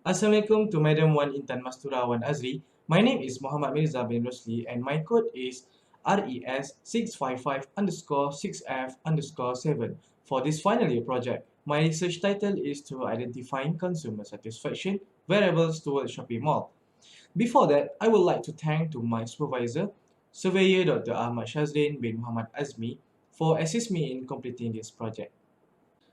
Assalamualaikum to Madam Wan Intan Mastura Wan Azri. My name is Mohammad Mirza bin Rosli and my code is RES655_6F_7. For this final year project, my research title is to identifying consumer satisfaction variables towards shopping mall. Before that, I would like to thank to my supervisor, Surveyor Dr. Ahmad Shazrin bin Muhammad Azmi for assist me in completing this project.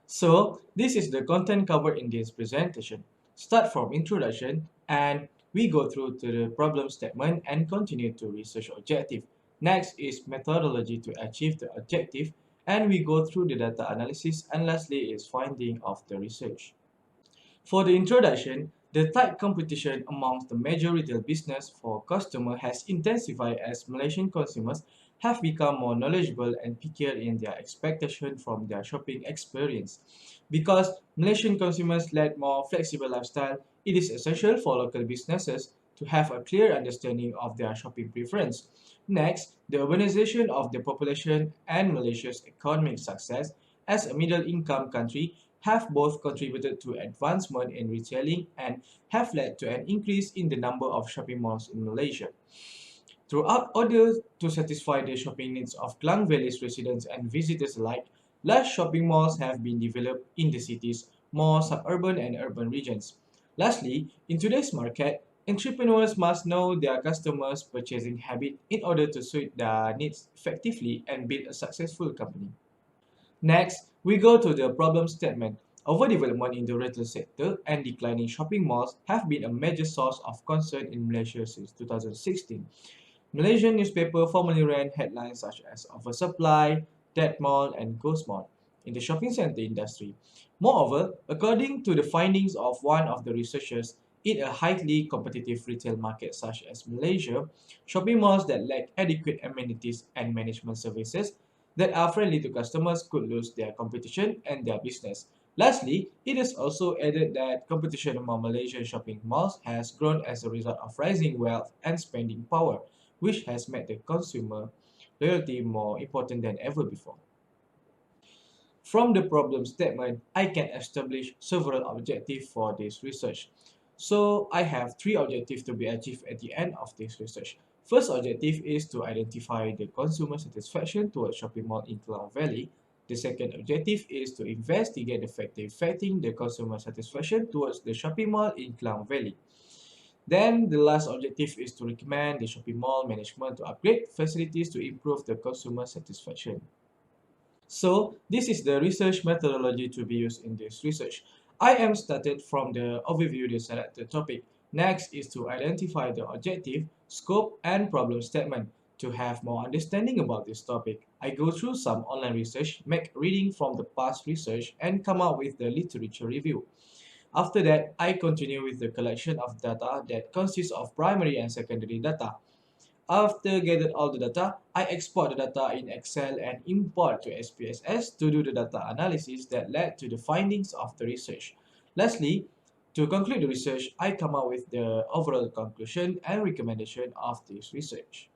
So, this is the content covered in this presentation. Start from introduction and we go through to the problem statement and continue to research objective. Next is methodology to achieve the objective and we go through the data analysis and lastly is finding of the research. For the introduction, the tight competition amongst the major retail business for customers has intensified as Malaysian consumers have become more knowledgeable and pickier in their expectation from their shopping experience. Because Malaysian consumers lead more flexible lifestyle, it is essential for local businesses to have a clear understanding of their shopping preference. Next, the urbanization of the population and Malaysia's economic success as a middle-income country have both contributed to advancement in retailing and have led to an increase in the number of shopping malls in Malaysia. Throughout order to satisfy the shopping needs of Klang Valley's residents and visitors alike, large shopping malls have been developed in the cities, more suburban and urban regions. Lastly, in today's market, entrepreneurs must know their customers' purchasing habit in order to suit their needs effectively and build a successful company. Next, we go to the problem statement. Overdevelopment in the retail sector and declining shopping malls have been a major source of concern in Malaysia since 2016. Malaysian newspaper formerly ran headlines such as oversupply, dead mall, and ghost mall in the shopping center industry. Moreover, according to the findings of one of the researchers, in a highly competitive retail market such as Malaysia, shopping malls that lack adequate amenities and management services that are friendly to customers could lose their competition and their business. Lastly, it is also added that competition among Malaysian shopping malls has grown as a result of rising wealth and spending power, which has made the consumer loyalty more important than ever before. From the problem statement, I can establish several objectives for this research. So I have three objectives to be achieved at the end of this research. First objective is to identify the consumer satisfaction towards shopping mall in Klang Valley. The second objective is to investigate the factor affecting the consumer satisfaction towards the shopping mall in Klang Valley. Then the last objective is to recommend the shopping mall management to upgrade facilities to improve the consumer satisfaction. So this is the research methodology to be used in this research. I am started from the overview the selected topic. Next is to identify the objective, scope, and problem statement. To have more understanding about this topic, I go through some online research, make reading from the past research, and come up with the literature review. After that, I continue with the collection of data that consists of primary and secondary data. After gathered all the data, I export the data in Excel and import to SPSS to do the data analysis that led to the findings of the research. Lastly, to conclude the research, I come up with the overall conclusion and recommendation of this research.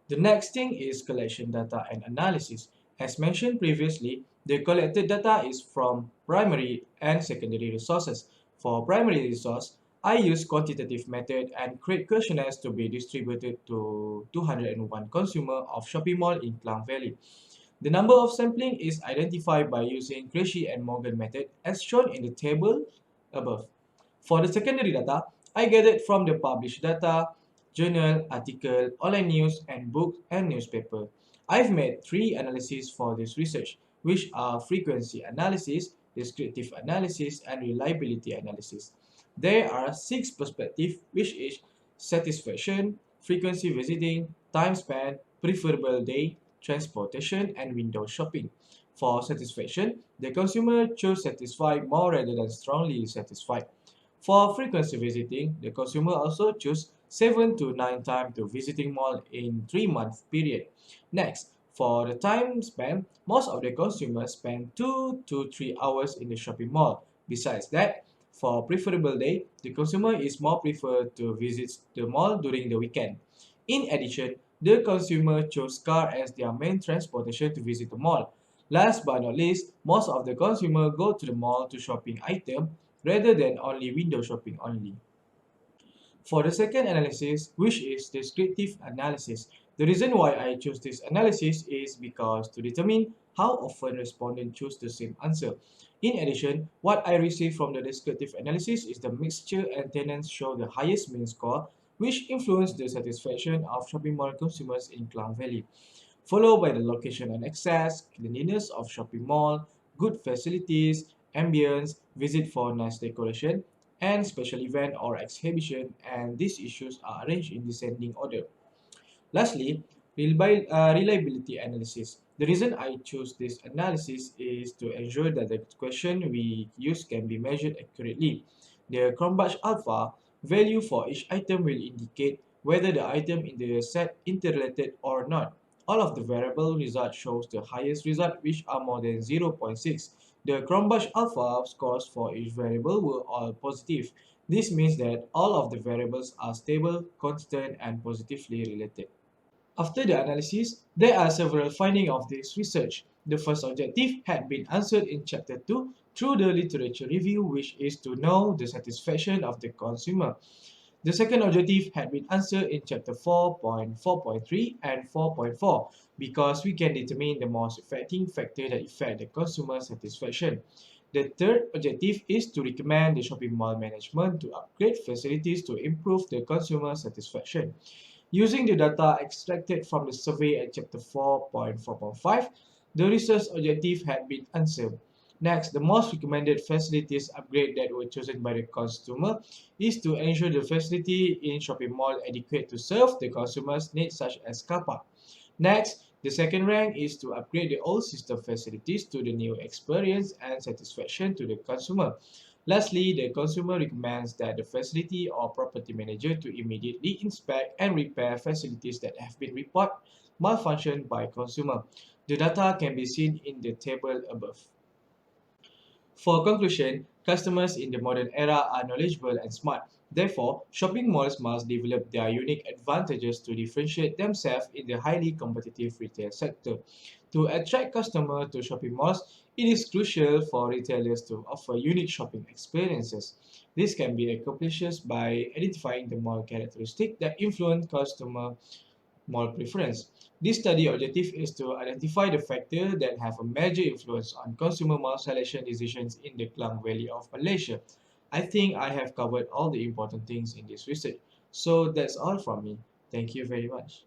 The next thing is collection data and analysis. As mentioned previously, the collected data is from primary and secondary resources. For primary resource, I use quantitative method and create questionnaires to be distributed to 201 consumer of shopping mall in Klang Valley. The number of sampling is identified by using Cresci and Morgan method as shown in the table above. For the secondary data, I gathered from the published data, journal, article, online news, and book and newspaper. I've made three analyses for this research, which are frequency analysis, descriptive analysis, and reliability analysis. There are six perspectives, which is satisfaction, frequency visiting, time spent, preferable day, transportation, and window shopping. For satisfaction, the consumer chose satisfied more rather than strongly satisfied. For frequency visiting, the consumer also choose 7 to 9 times to visiting mall in 3-month period. Next, for the time spent, most of the consumers spend 2 to 3 hours in the shopping mall. Besides that, for preferable day, the consumer is more preferred to visit the mall during the weekend. In addition, the consumer chose car as their main transportation to visit the mall. Last but not least, most of the consumer go to the mall to shopping item rather than only window shopping only. For the second analysis, which is descriptive analysis, the reason why I choose this analysis is because to determine how often respondents choose the same answer. In addition, what I receive from the descriptive analysis is the mixture and tenants show the highest mean score, which influence the satisfaction of shopping mall consumers in Klang Valley, followed by the location and access, cleanliness of shopping mall, good facilities, ambience, visit for nice decoration, and special event or exhibition, and these issues are arranged in descending order. Lastly, reliability analysis. The reason I choose this analysis is to ensure that the question we use can be measured accurately. The Cronbach alpha value for each item will indicate whether the item in the set interrelated or not. All of the variable results shows the highest result which are more than zero point 0.6. The Cronbach alpha scores for each variable were all positive. This means that all of the variables are stable, constant, and positively related. After the analysis, there are several findings of this research. The first objective had been answered in Chapter 2 through the literature review, which is to know the satisfaction of the consumer. The second objective had been answered in Chapter 4.4.3 and 4.4 because we can determine the most affecting factor that affect the consumer satisfaction. The third objective is to recommend the shopping mall management to upgrade facilities to improve the consumer satisfaction. Using the data extracted from the survey at Chapter 4.4.5, the research objective had been answered. Next, the most recommended facilities upgrade that were chosen by the consumer is to ensure the facility in shopping mall adequate to serve the consumer's needs such as car park. Next, the second rank is to upgrade the old system facilities to the new experience and satisfaction to the consumer. Lastly, the consumer recommends that the facility or property manager to immediately inspect and repair facilities that have been reported malfunction by consumer. The data can be seen in the table above. For conclusion, customers in the modern era are knowledgeable and smart. Therefore, shopping malls must develop their unique advantages to differentiate themselves in the highly competitive retail sector. To attract customers to shopping malls, it is crucial for retailers to offer unique shopping experiences. This can be accomplished by identifying the mall characteristics that influence customer mall preference. This study objective is to identify the factors that have a major influence on consumer mall selection decisions in the Klang Valley of Malaysia. I think I have covered all the important things in this research. So that's all from me. Thank you very much.